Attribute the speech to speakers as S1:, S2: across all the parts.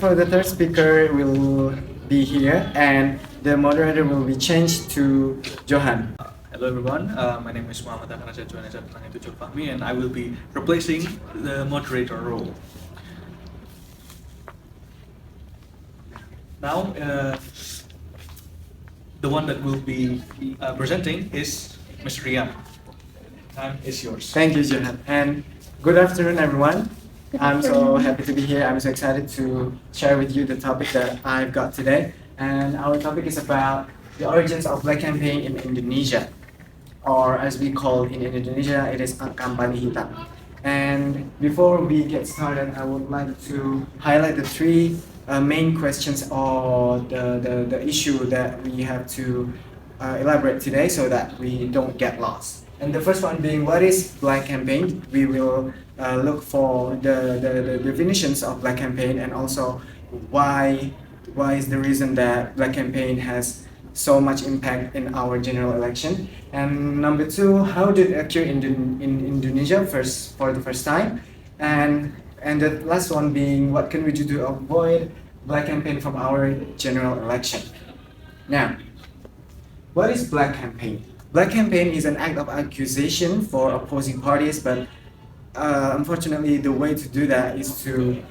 S1: for the third speaker will be here, and the moderator will be changed to Johan.
S2: Hello everyone, my name is Muhammad Fahmi, and I will be replacing the moderator role. Now, the one that will be presenting is Mr. Rian. Time is yours.
S1: Thank you, Johan. And good afternoon, everyone. I'm so happy to be here. I'm so excited to share with you the topic that I've got today. And our topic is about the origins of black campaign in Indonesia, or as we call in Indonesia, it is kampanye hitam. And before we get started, I would like to highlight the three main questions or the issue that we have to elaborate today so that we don't get lost. And the first one being, what is black campaign? We will look for the definitions of black campaign, and also why is the reason that black campaign has so much impact in our general election. And number two, how did it occur in Indonesia for the first time? And the last one being, what can we do to avoid black campaign from our general election? Now, what is black campaign? Black campaign is an act of accusation for opposing parties, but unfortunately the way to do that is to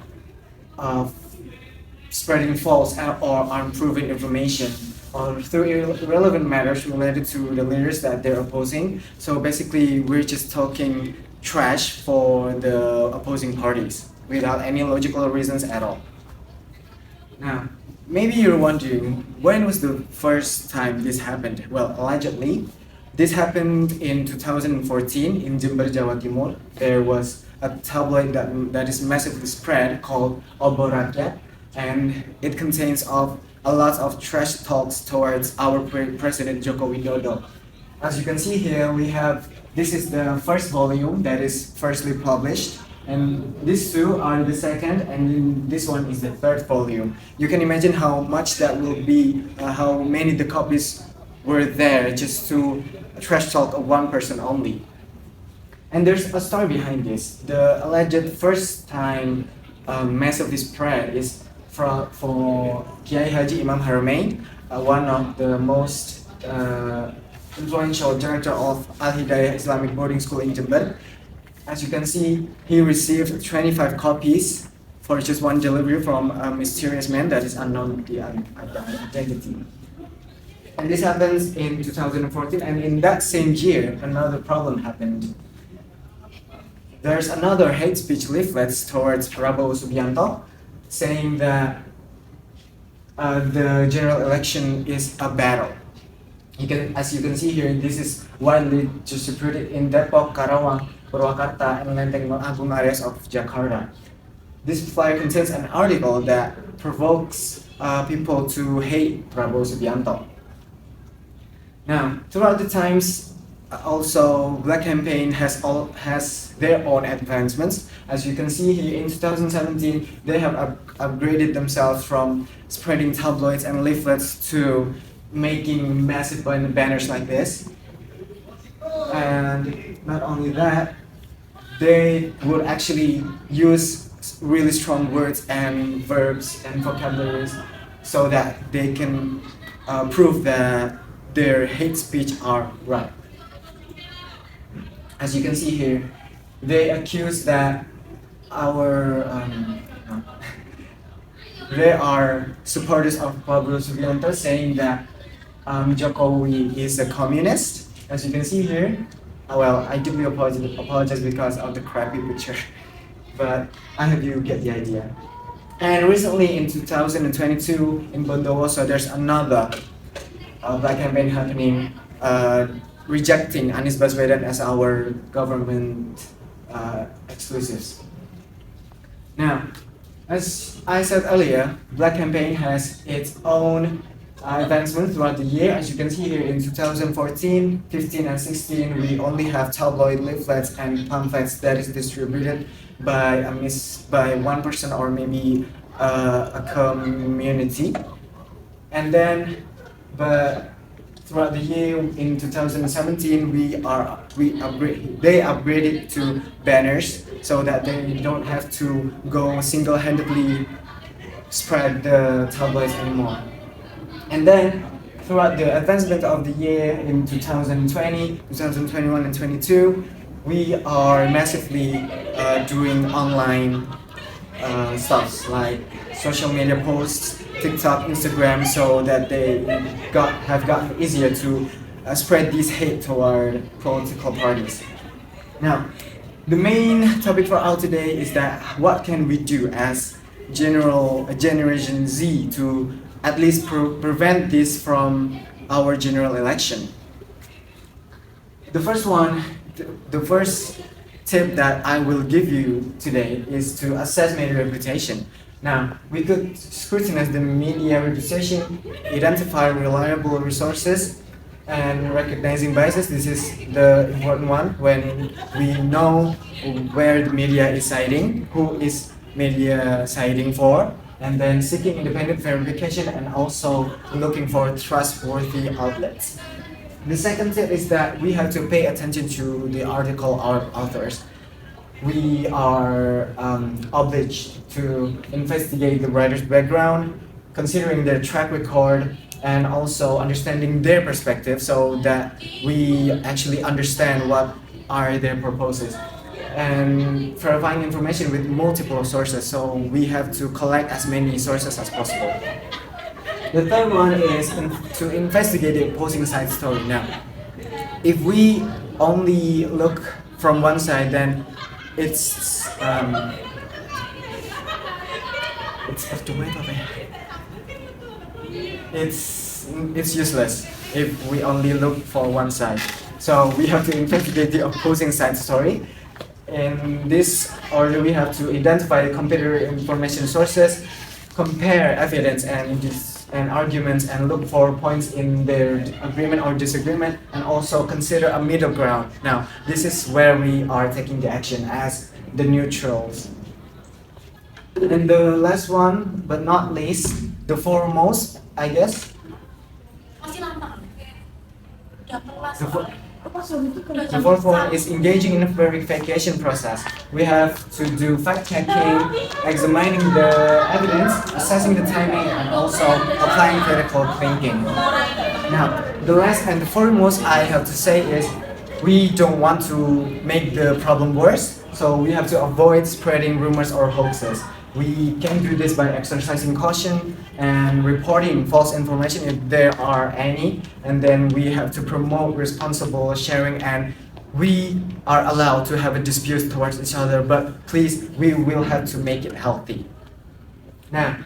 S1: spreading false or unproven information or through irrelevant matters related to the leaders that they're opposing. So basically we're just talking trash for the opposing parties without any logical reasons at all. Now, maybe you're wondering, when was the first time this happened? Well, allegedly, this happened in 2014 in Jember, Jawa Timur. There was a tabloid that is massively spread called AKBAR, and it contains a lot of trash talks towards our President Joko Widodo. As you can see here, this is the first volume that is firstly published, and these two are the second, and this one is the third volume. You can imagine how much that will be, how many the copies were there just to trash talk of one person only. And there's a story behind this. The alleged first time massively spread is for Kiai Haji Imam Haramain, one of the most influential director of Al Hidayah Islamic Boarding School in Jember. As you can see, he received 25 copies for just one delivery from a mysterious man that is unknown the identity. And this happens in 2014, and in that same year, another problem happened. There's another hate speech leaflets towards Prabowo Subianto, saying that the general election is a battle. As you can see here, this is widely distributed in Depok, Karawang, Purwakarta, and Lenteng Agung areas of Jakarta. This flyer contains an article that provokes people to hate Prabowo Subianto. Now, throughout the times, also black campaign has their own advancements. As you can see here, in 2017, they have upgraded themselves from spreading tabloids and leaflets to making massive banners like this. And not only that, they would actually use really strong words and verbs and vocabularies so that they can prove that their hate speech are right. As you can see here, they accuse that they are supporters of Prabowo Subianto, saying that Jokowi is a communist. As you can see here, well, I deeply apologize because of the crappy picture, but I hope you get the idea. And recently in 2022 in Bondowoso, there's another black campaign happening, rejecting Anies Baswedan as our government exclusives. Now, as I said earlier, black campaign has its own advancement throughout the year. As you can see here, in 2014, 15, and 16, we only have tabloid leaflets and pamphlets that is distributed by one person or maybe a community. And then, but throughout the year in 2017, they upgraded to banners so that they don't have to go single-handedly spread the tabloids anymore. And then throughout the advancement of the year in 2020, 2021 and 22, we are massively doing online stuff like social media posts, TikTok, Instagram, so that they have gotten easier to spread this hate toward political parties. Now, the main topic for our today is that what can we do as Generation Z to at least prevent this from our general election. The first tip that I will give you today is to assess media reputation. Now, we could scrutinize the media reputation, identify reliable resources, and recognizing biases. This is the important one when we know where the media is citing, who is media citing for, and then seeking independent verification and also looking for trustworthy outlets. The second tip is that we have to pay attention to the article authors. We are obliged to investigate the writer's background, considering their track record, and also understanding their perspective so that we actually understand what are their purposes. And verifying information with multiple sources, so we have to collect as many sources as possible. The third one is to investigate the opposing side story. Now, if we only look from one side, then it's useless if we only look for one side. So we have to investigate the opposing side story. In this order, we have to identify the competitor information sources, compare evidence and arguments, and look for points in their agreement or disagreement, and also consider a middle ground. Now, this is where we are taking the action as the neutrals. And the last one, but not least, the foremost, I guess. The fourth one is engaging in a verification process. We have to do fact-checking, examining the evidence, assessing the timing, and also applying critical thinking. Now, the last and the foremost I have to say is we don't want to make the problem worse, so we have to avoid spreading rumors or hoaxes. We can do this by exercising caution and reporting false information if there are any, and then we have to promote responsible sharing, and we are allowed to have a dispute towards each other, but please, we will have to make it healthy. Now,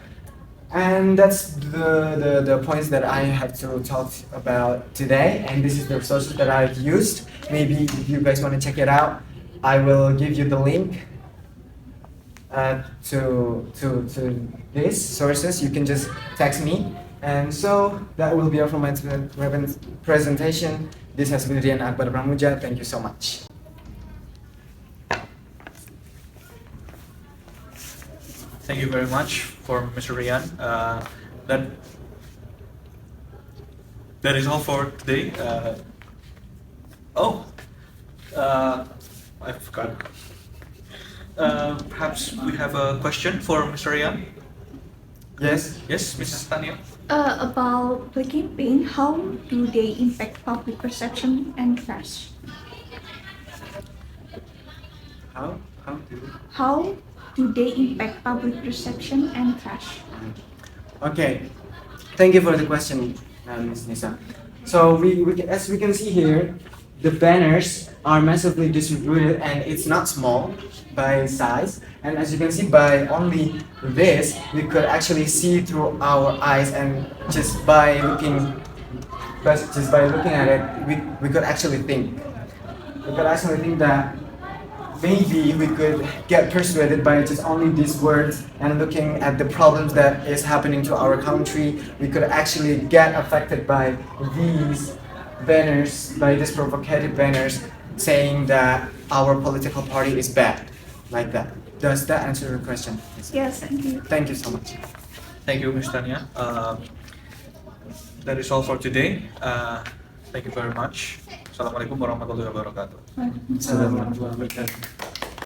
S1: and that's the points that I have to talk about today, and this is the resources that I've used. Maybe if you guys want to check it out, I will give you the link to these sources. You can just text me. And so that will be all from my presentation. This has been Rian AKBAR PRAMUDJA. Thank you so much.
S2: Thank you very much for Mr. Rian. That is all for today. I forgot. Perhaps we have a question for Mr. Rian.
S1: Yes?
S2: Yes, Mrs. Tanya.
S3: About the campaign, how do they impact public perception and trust? How do they impact public perception and trust?
S1: Okay, thank you for the question, Ms. Nisa. So as we can see here, the banners are massively distributed, and it's not small by size. And as you can see, by only this, we could actually see through our eyes, and just by looking at it, we could actually think. We could actually think that maybe we could get persuaded by just only these words, and looking at the problems that is happening to our country, we could actually get affected by these banners, by these provocative banners saying that our political party is bad, like that. Does that answer your question?
S3: Yes, thank you.
S1: Thank you so much.
S2: Thank you, Ms. Tanya. That is all for today. Thank you very much. Assalamualaikum warahmatullahi wabarakatuh.
S1: Assalamualaikum warahmatullahi wabarakatuh.